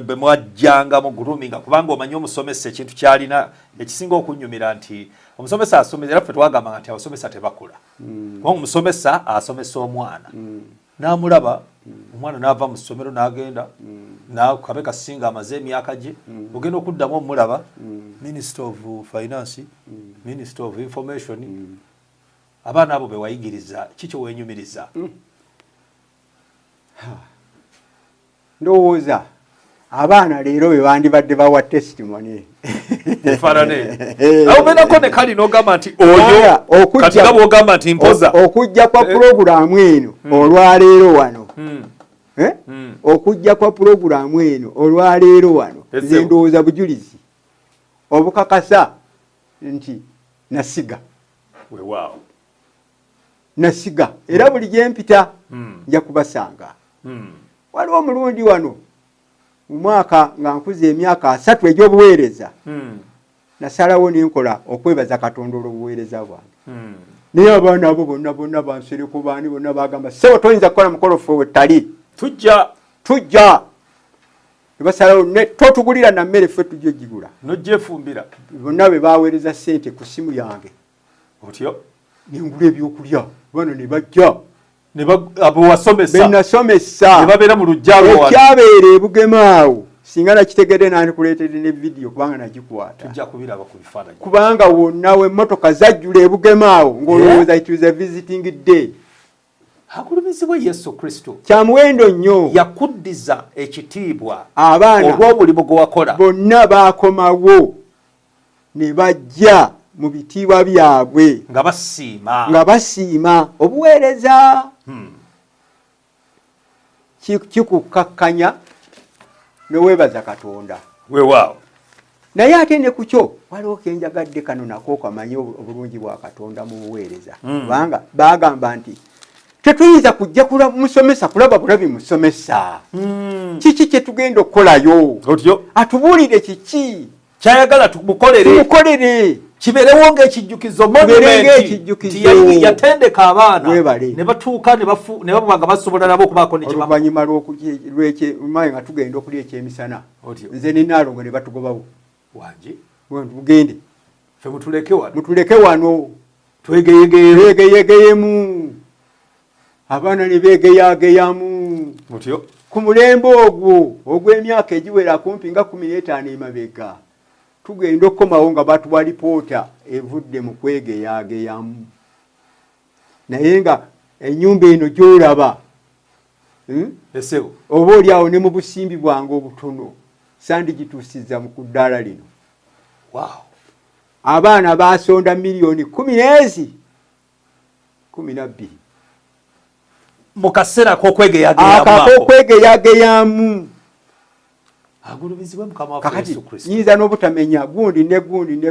be mwajjanga mu grooming kubanga omanyi omusomesa ekintu kyalina ekisinga okunyumira nti omusomesa asomesa era ffe twagamba nti abasomesa tebakula kubanga omusomesa asomesa omwana n'amulaba omwana n'ava mu ssomero n'agenda kabe kasinga amaze emyaka gye ogenda okuddamu omulaba Minister of Finance, Minister of Information abaana abo bewayigiriza kikyo wenyumiriza ndowooza abaana leero be bandibadde bawa testimony efaanane awo benako ne kali n'ogamba nti oyo kati nga bw'ogamba nti mpoza okujja kwa pulogulaamu eno olwaleero wano okujja kwa pulogulaamu eno olwaleero wano nze ndowooza bujulizi obukakasa nti nasiga weewaawo nasiga era buli gye mpita nja kubasanga waliwo omulundi wano mu mwaka nga nkuze emyaka 3 egy'obuweereza nasalawo nenkola okwebaza Katonda olw'obuweereza bwange naye abaana abo bonna bansereko baani bonna bagamba sebo toyinza kukola mukolo ffe wetali tujja nebasalawo totugulira na mmere ffe tujja ogigula nogyefumbira bonna be baweereza ssente ku ssimu yange otyo nengula ebyokulya bano ne bajja abo wasomesa benasomesa ne babeera mu lujjalo ekyabeera ebugemaawo singa nakitegedde nandikuleetedde ne vidiyo kubanga nagikwata tujja kubiraba ku bifaananyi kubanga wonna w'emmotoka zajjula ebugemaawo ng'olowooza it was a visiting day agulumizibwa Yesu Kristo kyamuwendo nnyo yakuddiza ekitiibwa abaana olw'omulimu gwe wakola bonna baakomawo ne bajja mu bitiibwa byabwe nga basiima obuweereza kikukakkanya neweebaza Katonda weewaawo naye ate ne ku kyo waliwo kenjagadde kano nako kamanye obulungi bwa Katonda mu buweereza kubanga bagamba nti tetuyinza kujja musomesa kulaba bulabi musomesa kiki kye tugenda okukolayo atubuulire kiki kyayagala tumukolere kiberewo ng'ekijjukizo monumenti yatendeka abaana ne batuuka ne baba nga basobola nabo okubaako oluvannyuma lw'ekyemaye nga tugenda okulya ekyemisana nze ne Naalongo ne batugobawo wangi tugende ffe mutuleke wano twegeyegeyemu abaana ne beegeyageyamu ku mulembe ogwo ogw'emyaka egiwera kumpi nga 15 emabega tugenda okukomawo nga batuwa lipoota evudde mu kwegeyageyamu naye nga ennyumba eno gy'olaba oba oli awo ne mu busimbi bwange obutono sandigituusiza mu ku ddaala lino abaana baasonda miliyoni 12 mu kaseera k'okwegeyageyamu agulumizibwe Mukama waffe Yesu Kristo nyinza n'obutamenya gundi ne gundi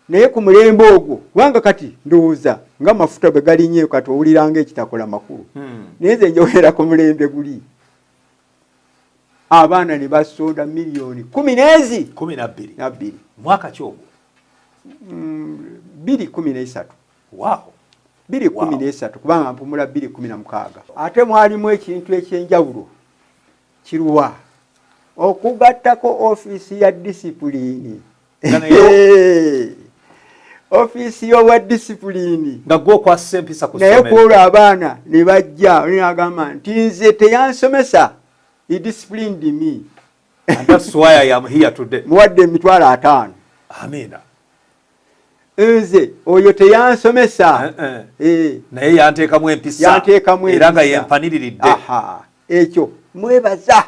naye ku mulembe ogwo kubanga kati ndowooza nga amafuta bwe galinyeyo kati owuliranga ekitakola makulu naye nze njogera ku mulembe guli abaana ne basonda miliyoni 12 mwaka ki ogwo 2013 2013 kubanga mpumula 2016 ate mwalimu ekintu ekyenjawulo kiruwa okugattako ofiisi ya disipulini ofiisi y'obwa disipulini nga gw'okwasa empisa ku naye kwolwo abaana ne bajja nagamba nti nze teyansomesa he disciplined me and that's why I am here today muwadde emitwalo 5 amina nze oyo teyansomesa naye yanteekamu empisa era nga yempaniriridde ekyo mwebaza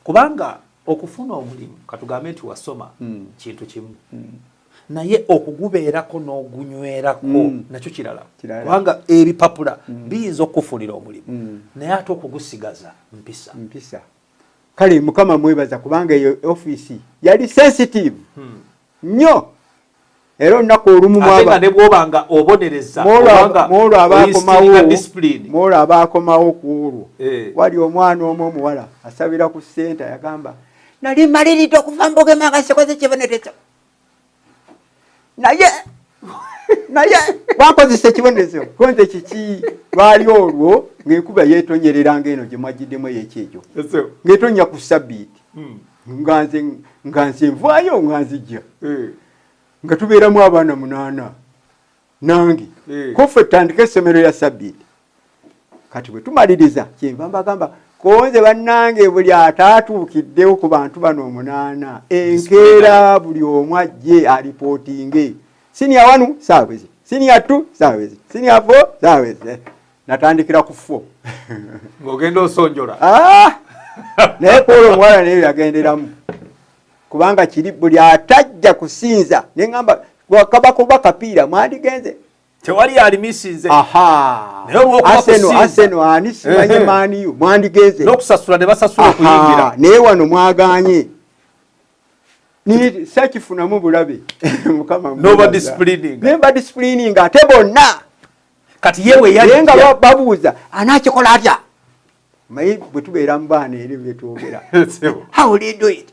kubanga okufuna omulimu katugambe nti wasoma kintu kimu naye okugubeerako n'ogunywerako nakyo kirala kubanga ebipapula biyinza okufunira omulimu naye ate okugusigaza mpisa kale Mukama mwebaza kubanga eyo office yali sensitive nnyo era olunaku olumu ne bw'obanga obonereza molo abaakomawo ku olwo wali omwana omwe omuwala asabira ku ssenta yagamba nali maliridde okuva mbogema nga sikoze kibonerezo naye wankozesa ekibonerezo konze kiki lwali olwo ng'enkuba yeetonyerera ng'eno gye mwagiddemu ey'ekyekyo ng'etonya ku sabbiiti nga nze nvaayo nga nzijja nga tubeeramu abaana 8 nange koffe tutandika essomero ya sabbiiti kati bwe tumaliriza kyenva mbagamba konze bannange buli ataatuukiddewo ku bantu bano 8 enkeera buli omu ajje alipootinge siniya 1 saawezi siniya 2 saawezi siniya 4 saawezi natandikira ku 4 ng'ogenda osonjola naye kwolwo omuwala naye yagenderamu kubanga kiri buli atajja kusinza neŋŋamba wakabako bakapiira mwandigenze tewali alimisinze Arsenal ani simanye maaniyo mwandigenze n'okusasula ne basasula okuyingira naye wano mwaganye ni sakifunamu bulabe Mukama noba disciplining ate bonna kati yewe yali nga babuuza anakikola atya mayi bwe tubeera mu baana eri bye twogera how will you do it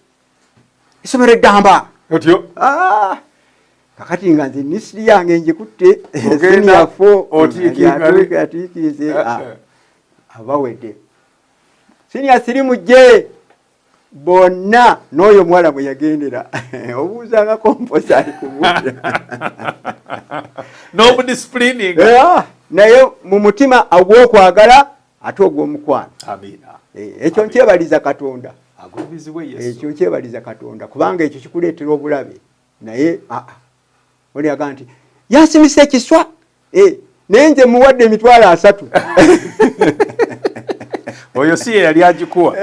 isomero eddamba otyo kakati nga nze nisiri yange njikutte senior 4 atiikirize abawedde senior 3 mujje bonna n'oyo muwala mwe yagendera obuuzanga komposa ali kubuuza n'obudisciplining naye mu mutima ogw'okwagala ate ogw'omukwano ekyo nkyebaliza Katonda ekyo nkyebaliza Katonda kubanga ekyo kikuleetera obulabe naye oli agamba nti yansimise ekiswa naye nze muwadde emitwalo 3 oyo si ye yali agikuwa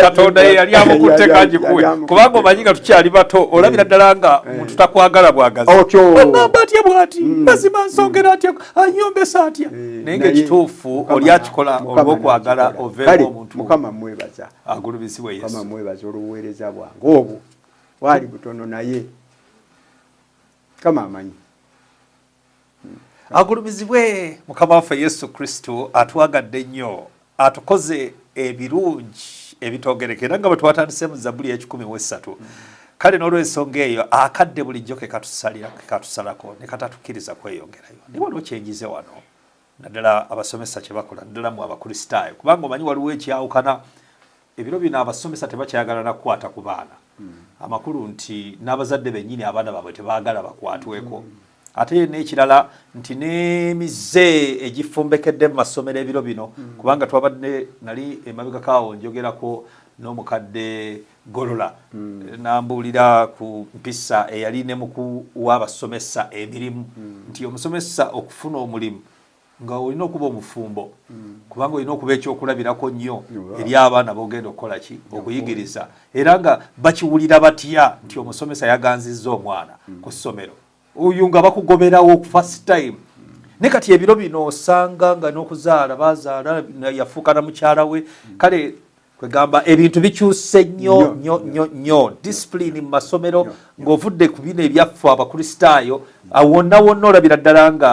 Katonda ye yali amukutte agikuwe kubanga omanyi nga tukyali bato olabira ddala nga muntu takwagala bwagazi ogamba atya bw'ati mazima nsongera atya anyombesa atya naye ng'ekituufu oli akikola olw'okwagala oveemu omuntu Mukama mwebaza agulumizibwe Yesu Mukama mwebaza olw'obuweereza bwange obwo bwali butono naye kama amanyi agulumizibwe Mukama waffe Yesu Kristo atwagadde nnyo atukoze ebirungi ebitogerekera nga bwe twatandise mu Zabbuli ya 13 kale n'olw'ensonga eyo akadde bulijjo ke katusalako ne katatukkiriza kweyongerayo naye waliwo kyenjize wano naddala abasomesa kye bakola naddala mu abakristaayo kubanga omanyi waliwo ekyawukana ebiro bino abasomesa tebakyayagala nakukwata ku baana amakulu nti n'abazadde bennyini abaana baabwe tebaagala bakwatweko ate n'ekirala nti n'emize egifumbekedde mu masomero ebiro bino kubanga twabadde nali emabega kaawo njogerako n'omukadde Golola nambuulira ku mpisa eyali ne mukuwa abasomesa emirimu nti omusomesa okufuna omulimu nga olina okuba omufumbo kubanga olina okuba ekyokulabirako nnyo eri abaana b'ogenda okukola ki okuyigiriza era nga bakiwulira batya nti omusomesa yaganzizza omwana ku ssomero oyo nga bakugoberawo first time ne kati ebiro bino osanga nga n'okuzaala bazaala yafuuka na mukyala we kale kwegamba ebintu bikyuse nnyo discipline mu masomero ng'ovudde ku bino ebyaffe abakristaayo wonna wonna olabira ddala nga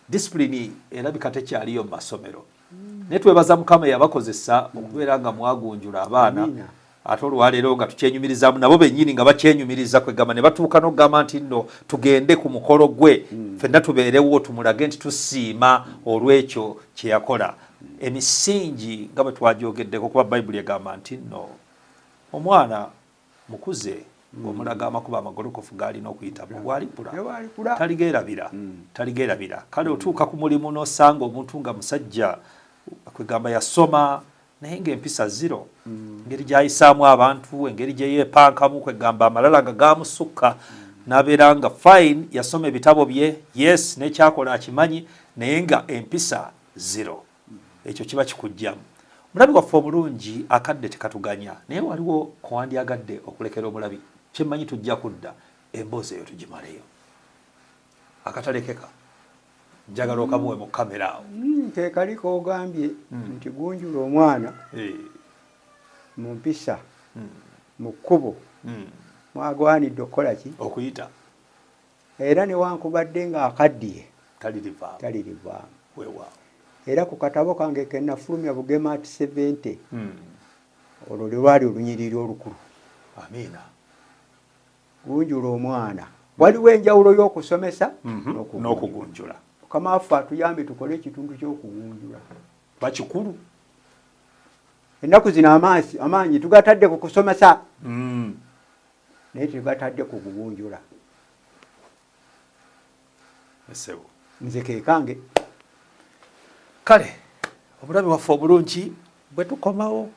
discipline erabika tekyaliyo mu masomero naye twebaza Mukama yabakozesa okubeera nga mwagunjula abaana ate olwaleero nga tukyenyumirizaamu nabo bennyini nga bakyenyumiriza kwegamba ne batuuka n'okugamba nti nno tugende ku mukolo gwe ffenna tubeerewo tumulage nti tusiima olw'ekyo kye yakola emisingi nga bwe twagyogeddeko kuba Bayibuli egamba nti nno omwana mukuze ng'omulaga amakuba amagolokofu g'alina okuyitamu bw'alipula taligeerabira kale otuuka ku mulimu n'osanga omuntu nga musajja kwegamba yasoma naye ng'empisa 0 engeri gy'ayisaamu abantu engeri gye yeepankamu kwegamba amalala nga gaamusukka n'abeera nga fine yasoma ebitabo bye yes n'ekyakola akimanyi naye nga empisa 0 ekyo kiba kikujjamu mulabi waffe omulungi akadde tekatuganya naye waliwo kuwandyagadde okulekera omulabi kyemmanyi tujja kudda emboozi eyo tugimaleyo akatalekeka njagala okamuwe mu kamera awo kekaliko ogambye nti gunjula omwana mu mpisa mu kkubo mwagwanidde okukola ki okuyita era newankubadde ng'akaddiye talirivaamu weewaawo era ku katabo kange kenafulumya Bugema ati 70 olwo lwali olunyiriri olukulu. Amiina. Gunjula omwana waliwo enjawulo y'okusomesa n'okugunjula. Mukama waffe atuyambe tukole ekitundu ky'okugunjula bakikulu. Ennaku zino amaanyi tugatadde ku kusomesa naye tugatadde ku kugunjula. Nze kekange kale obulabi waffe obulungi bwe tukomawo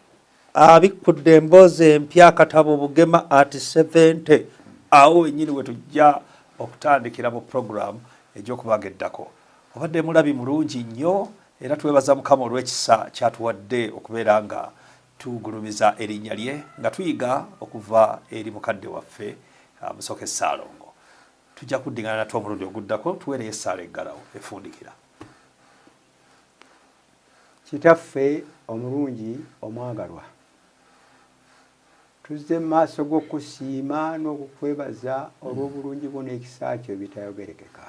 abikkudde emboozi empya akatabo Bugema ati 70 awo wenyini we tujja okutandikira mu programu egy'okubageddako. Obadde mulabi mulungi nnyo era twebaza Mukama olw'ekisa kyatuwadde okubeera nga tugulumiza erinnya lye nga tuyiga okuva eri mukadde waffe Musoke Ssaalongo. Tujja kuddingana natwe omulundi oguddako tuweereyo essaala eggalawo efundikira. Kitaffe omulungi omwagalwa, tuzze mu maaso g'okusiima n'okukwebaza olw'obulungi bwo n'ekisa kyo ebitayogerekeka.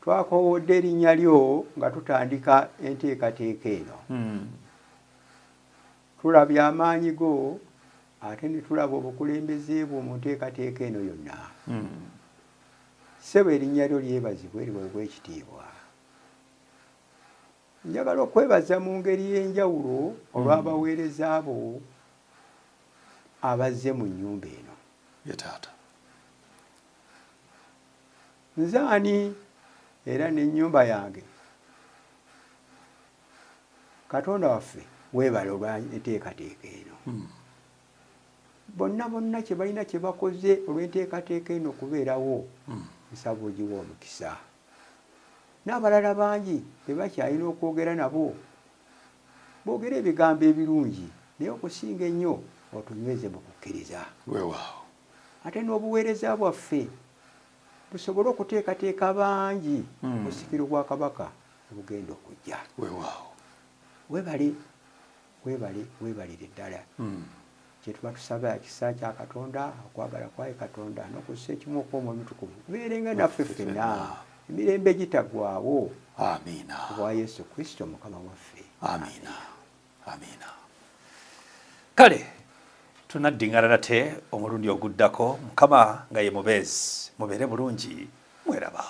Twakoowodde erinnya lyo nga tutandika enteekateeka eno. Tulabye amaanyi go ate ne tulaba obukulembeze bwo mu nteekateeka eno yonna. Ssebo erinnya lyo lyebazibwe liweebwe ekitiibwa. Njagala okwebaza mu ngeri y'enjawulo olw'abaweereza abo abazze mu nnyumba eno. Ye taata. Nze ani era n'ennyumba yange. Katonda waffe weebale olw'enteekateeka eno. Bonna kye balina kye bakoze olw'enteekateeka eno okubeerawo nsaba ogiwa omukisa. N'abalala bangi tebakyalina okwogera nabo boogera ebigambo ebirungi naye okusinga ennyo otunyweze mu kukkiriza. Weewaawo. Ate n'obuweereza bwaffe busobole okuteekateeka bangi busikiro bwa Kabaka obugenda okujja. Weewaawo. Weebalire ddala. Kye tuba tusaba ekisa kya Katonda okwagala kwaye Katonda n'okussa ekimu okw'Omwoyo Omutukuvu kubeerenga naffe ffenna emirembe gitagwawo. Amiina. Kubwa Yesu Kristo Mukama waffe. Amiina. Amiina. Kale tunaddingana nate omulundi oguddako Mukama nga ye mubeezi mubeere bulungi mweraba.